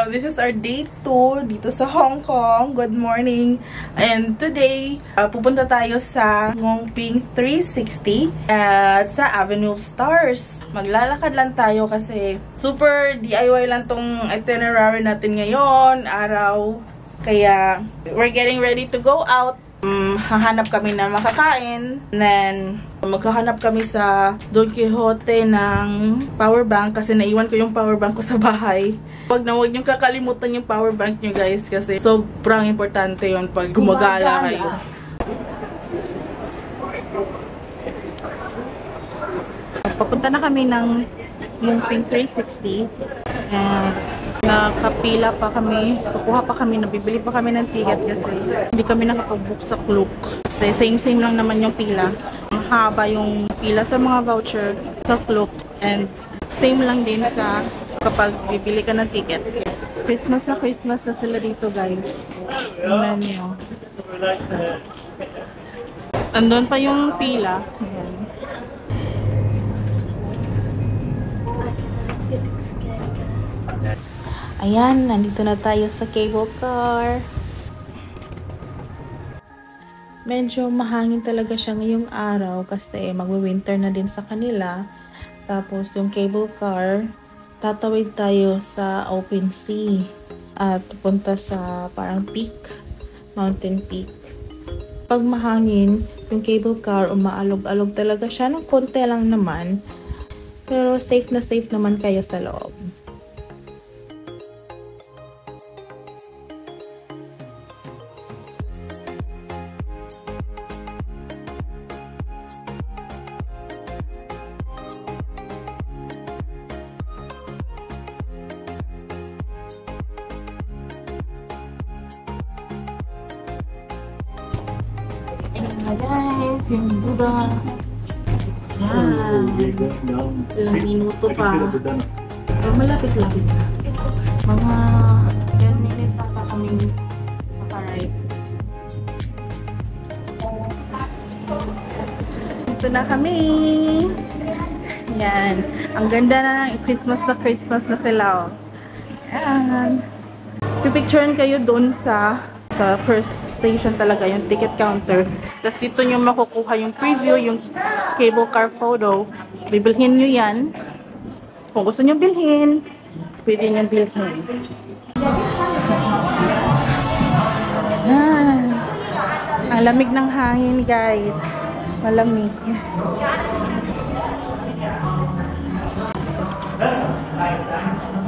This is our day 2 dito sa Hong Kong. Good morning. And today, pupunta tayo sa Ngongping 360 at sa Avenue of Stars. Maglalakad lang tayo kasi super DIY lang tong itinerary natin ngayon, araw. Kaya, we're getting ready to go out. Hahanap kami na makakain. And then, maghahanap kami sa Don Quixote ng power bank kasi naiwan ko yung power bank ko sa bahay. Huwag niyong kakalimutan yung power bank nyo guys kasi sobrang importante yon pag gumagala kayo. Papunta na kami ng Ngongping 360 and nakapila pa kami, kukuha pa kami, nabibili pa kami ng ticket kasi hindi kami nakapag-book sa Klook. Kasi same lang naman yung pila. Mahaba yung pila sa mga voucher sa Klook and same lang din sa kapag bibili ka ng ticket. Christmas na sila dito guys. Tingnan nyo. Andun pa yung pila. Ayan. Ayan, nandito na tayo sa cable car. Medyo mahangin talaga siya ngayong araw kasi magwi-winter na din sa kanila. Tapos yung cable car, tatawid tayo sa open sea at pupunta sa parang peak, mountain peak. Pag mahangin, yung cable car, umaalog-alog talaga siya ng konti lang naman. Pero safe na safe naman kayo sa loob. Guys, yung Buddha. Ilang minuto pa. So, malapit-lapit na. Mga 10 minutes ata kaming maka-ride. Ito na kami. Yan. Ang ganda na ng Christmas na sila. Oh. Yan. Pipicturean kayo doon sa first station talaga, yung ticket counter. Tapos dito nyo makukuha yung preview, yung cable car photo. Bibilhin nyo yan. Kung gusto nyo bilhin, pwede nyo bilhin. Ang lamig ng hangin guys. Malamig.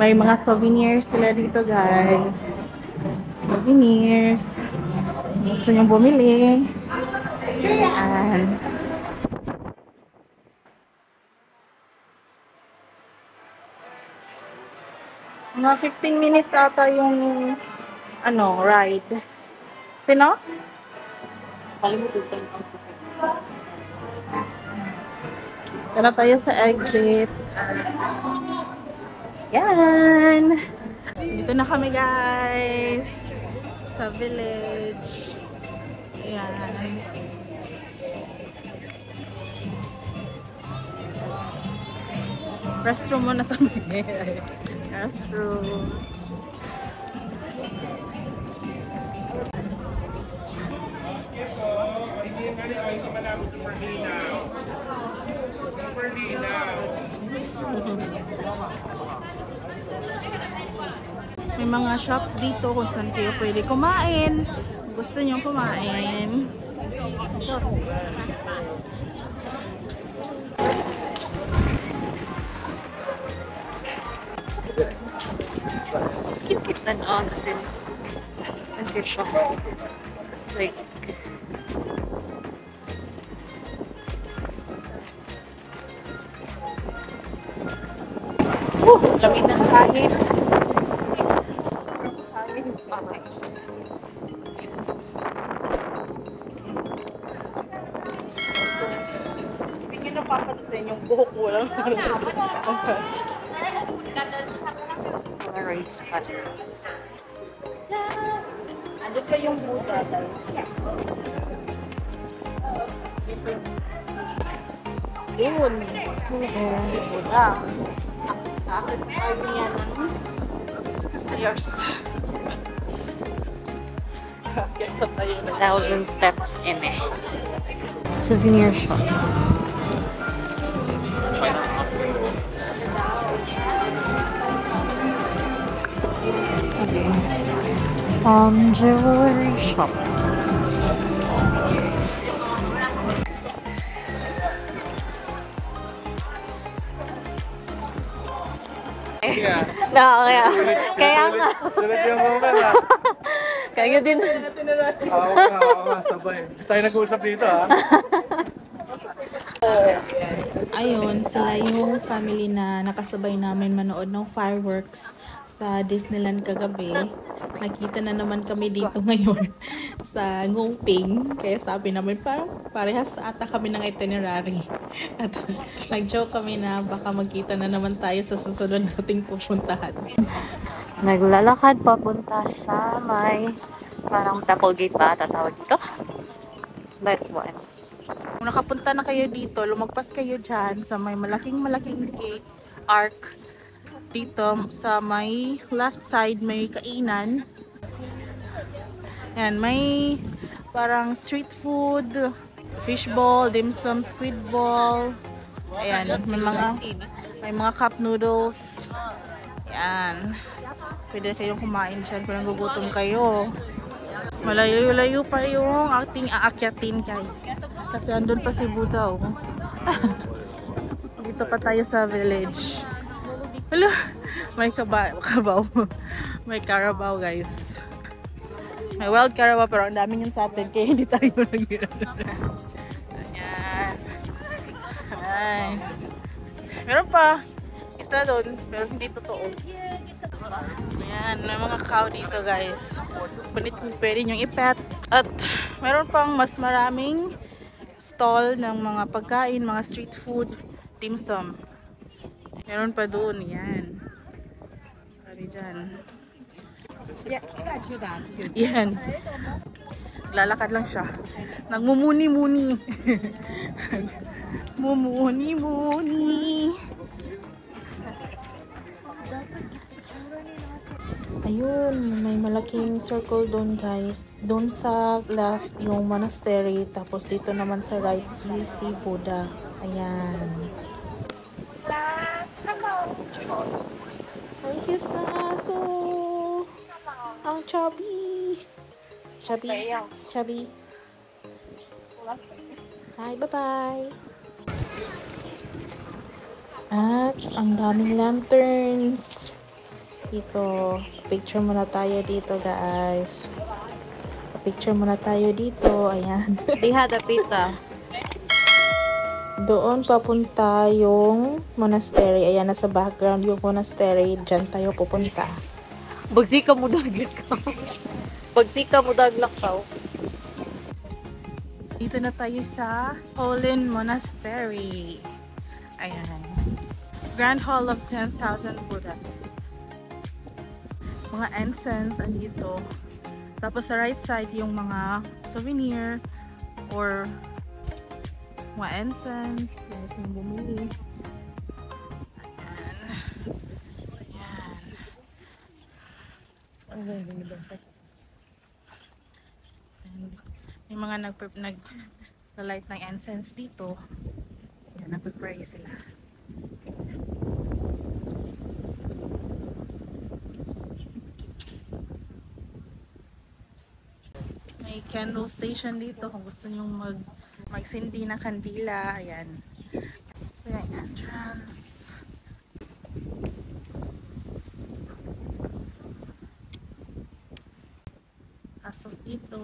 May mga souvenirs sila dito guys. Souvenirs. Gusto nyo bumili. Ayan. Mga 15 minutes ata yung ride. Sino? Kalimutan ko. Tara tayo sa exit. Yan. Dito na kami guys. Sa village. Ayan. Restroom muna kami. Restroom. May mga shops dito kung saan kayo pwede kumain. Gusto nyo kumain. Kita na kasi nandiyo siya. Like lamig ng hangin. Hindi nyo napapansin yung buhok ko lang. Right spot. Ando pa yung Buddha. Yun. Buddha. Bakit tayo niya ng stairs. 1,000 steps in it. Souvenir shop. Okay. Jewelry shop. No, kaya nga. Sulit yung moment ha. Kaya din. Oo nga, sabay. Tayo nag-uusap dito ha. Ayun, sila yung family na nakasabay namin manood ng fireworks sa Disneyland kagabi. Nakita na naman kami dito ngayon sa Ngongping. Kaya sabi namin parang parehas ata kami ng itinerary. At nag-joke kami na baka magkita na naman tayo sa susunod nating pupuntahan. Naglalakad papunta sa may parang Temple Gate ba tatawag dito? But what? Kung nakapunta na kayo dito, lumagpas kayo dyan sa may malaking gate, arc. Dito sa may left side may kainan. Yan, may parang street food, fishball, dim sum, squid ball. Ayan, may mga cup noodles. Yan. Pwede kayong kumain dyan kung nagugutom kayo. Malayo-layo pa yung ating aakyatin, guys. Kasi andun pa si Buddha, oh. Dito pa tayo sa village. Hala, may kabaw. May Carabao, guys. May wild Carabao, pero ang dami yun sa atin, kaya hindi tayo nag-iran. Ayan. Ay. Meron pa. Isa doon, pero hindi totoo. Ayan, may mga cow dito, guys. Pwede nyo ipet. At meron pang mas maraming stall ng mga pagkain, mga street food, dim sum. Meron pa doon, yan. Sabi dyan. Yan. Lalakad lang siya. Nagmumuni-muni. Mumuni-muni. Ayun, may malaking circle doon, guys. Doon sa left yung monastery, tapos dito naman sa right yung si Buddha. Ayan. Ang cute na aso. Ang chubby. Chubby. Hi, bye-bye. At ang daming lanterns. Dito, picture muna tayo dito, guys. Picture muna tayo dito. Ayan. Diha the pita. Doon papunta yung monastery. Ayan, nasa background yung monastery. Diyan tayo pupunta. Bagsika mo dagit ka. Bagsika mo daglak ka. Dito na tayo sa Holin Monastery. Ayan. Grand Hall of 10,000 Buddhas. Mga incense andito. Tapos sa right side yung mga souvenir or mga incense. Yung gusto nyo bumili. Ayan. Ayan. And may mga nag-light ng incense dito. Ayan, nag-pray sila. May candle station dito kung gusto nyo magsindi na kandila. Ayan. Ayan, entrance. Pasok dito.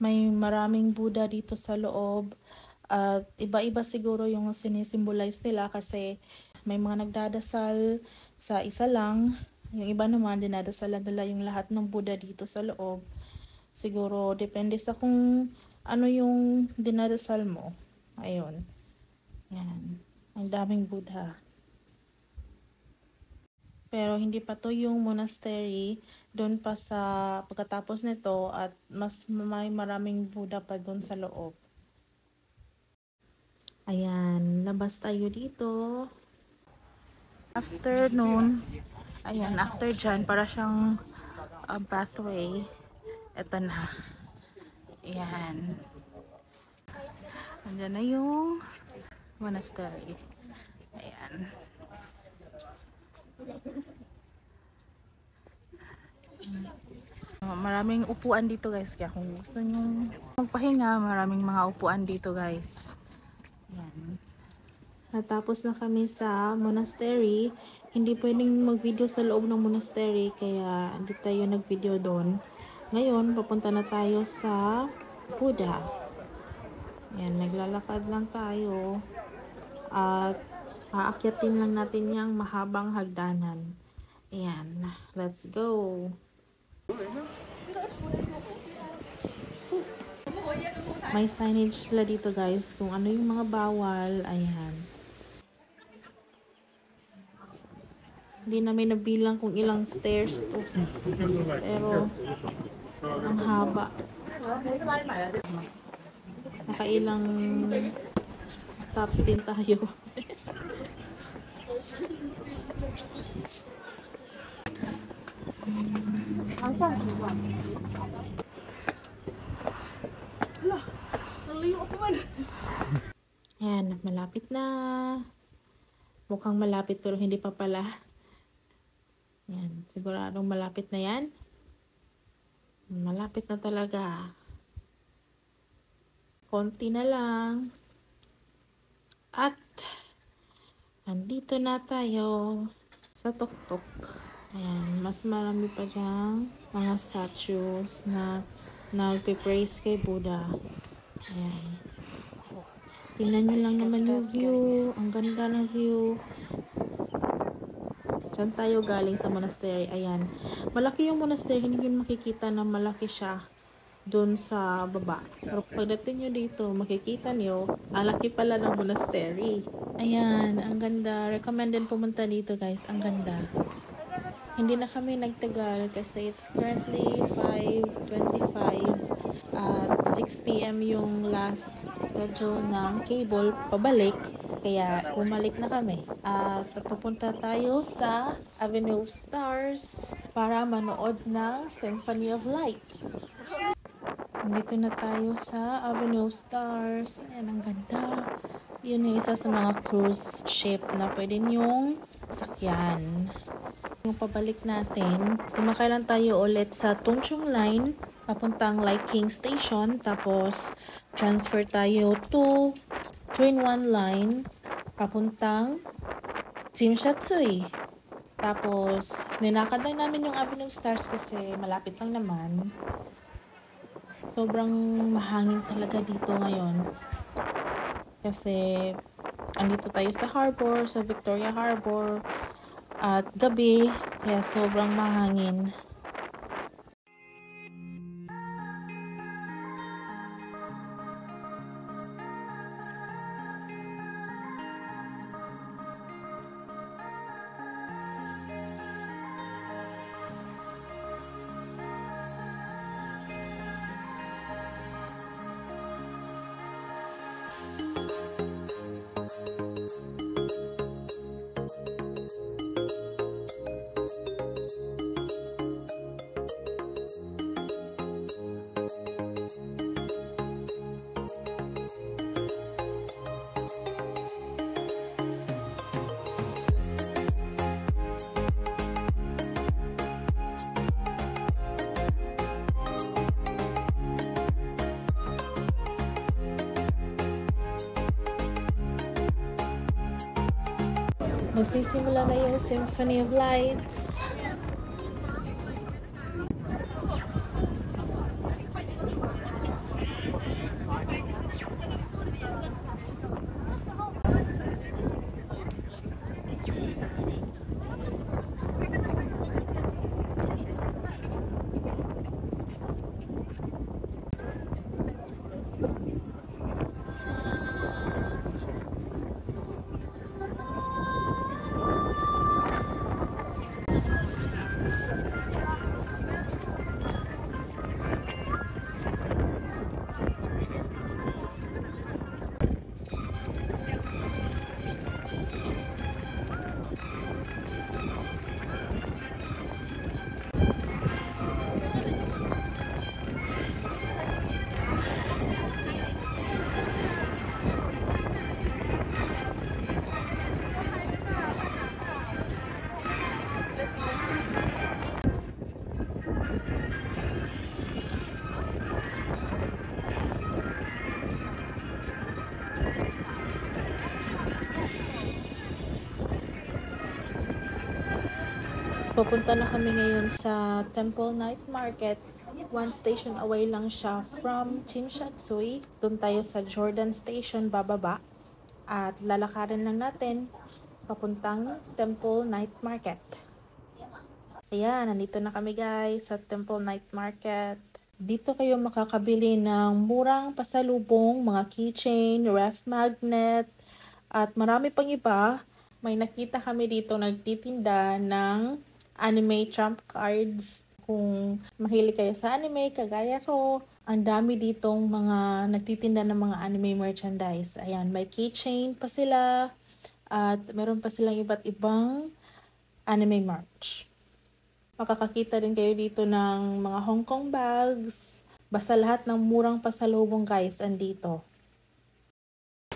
May maraming Buddha dito sa loob. At iba-iba siguro yung sinisimbolize nila kasi may mga nagdadasal sa isa lang. Yung iba naman, dinadasalan nila yung lahat ng Buddha dito sa loob. Siguro, depende sa kung ano yung dinadasal mo. Ayun. Yan. Ang daming Buddha. Pero hindi pa to yung monastery. Doon pa sa pagkatapos nito at mas may maraming Buddha pa doon sa loob. Ayan, labas tayo dito. After noon, ayan, after dyan, para siyang pathway. Ito na. Ayan. Andyan na yung monastery. Ayan. Maraming upuan dito guys, kaya kung gusto nyo magpahinga, maraming mga upuan dito guys. Ayan. Natapos na kami sa monastery. Hindi pwedeng mag-video sa loob ng monastery, kaya hindi tayo nag-video doon. Ngayon, papunta na tayo sa Buddha. Ayan, naglalakad lang tayo at aakyatin lang natin yung mahabang hagdanan. Ayan, let's go! May signage sila dito guys kung ano yung mga bawal. Ayan. Hindi namin nabilang kung ilang stairs to. Pero ang haba. Nakailang stops din tayo. Ayan, malapit na. Mukhang malapit pero hindi pa pala. Ayan, siguradong malapit na yan. Malapit na talaga. Konti na lang. At andito na tayo sa tuktok. Ayan, mas marami pa dyang mga statues na nagpe-praise kay Buddha. Ayan. Tingnan nyo lang naman yung view. Ang ganda ng view. Saan tayo galing sa monastery? Ayan. Malaki yung monastery. Hindi nyo makikita na malaki siya doon sa baba. Pero pagdating nyo dito, makikita nyo, laki pala ng monastery. Ayan. Ang ganda. Recommended pumunta dito guys. Ang ganda. Hindi na kami nagtagal kasi it's currently 5:25 at 6 PM yung last schedule ng cable pabalik. Kaya bumalik na kami. At pupunta tayo sa Avenue of Stars para manood ng Symphony of Lights. Nandito na tayo sa Avenue of Stars. Ayan, ang ganda. Yun yung isa sa mga cruise ship na pwede nyong sakyan. Yung pabalik natin, sumakay lang tayo ulit sa Tung Chung Line, papuntang Lai King Station, tapos transfer tayo to Train 1 Line, papuntang Tsim Sha Tsui. Tapos, ninakad lang namin yung Avenue of Stars kasi malapit lang naman. Sobrang mahangin talaga dito ngayon. Kasi, andito tayo sa harbor, sa Victoria Harbor. At gabi, kaya sobrang mahangin. Magsisimula na yung Symphony of Lights. Pupunta na kami ngayon sa Temple Night Market. One station away lang siya from Chimshatsui. Doon tayo sa Jordan Station bababa. At lalakarin lang natin papuntang Temple Night Market. Ayan, nandito na kami guys sa Temple Night Market. Dito kayo makakabili ng murang pasalubong, mga keychain, ref magnet, at marami pang iba. May nakita kami dito nagtitinda ng anime trump cards. Kung mahilig kayo sa anime, kagaya ko, ang dami ditong mga nagtitinda ng mga anime merchandise. Ayan, may keychain pa sila at meron pa silang iba't ibang anime merch. Makakakita din kayo dito ng mga Hong Kong bags. Basta lahat ng murang pasalubong guys, andito.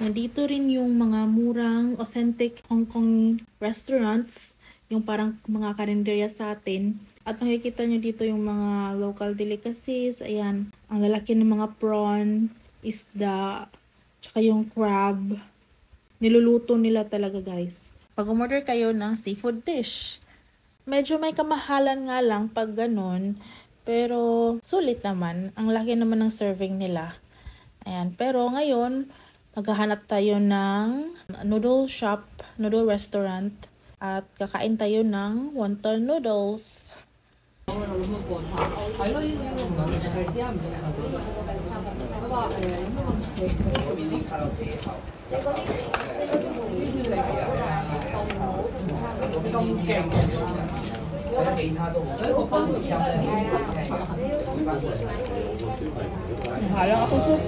Nandito rin yung mga murang authentic Hong Kong restaurants. Yung parang mga karinderya sa atin. At makikita nyo dito yung mga local delicacies. Ayan, ang lalaki ng mga prawn, isda, tsaka yung crab. Niluluto nila talaga guys. Pag umorder kayo ng seafood dish, medyo may kamahalan nga lang pag ganun. Pero sulit naman. Ang laki naman ng serving nila. Ayan, pero ngayon, maghahanap tayo ng noodle shop, noodle restaurant. At kakain tayo ng wonton noodles. Halang ako soup.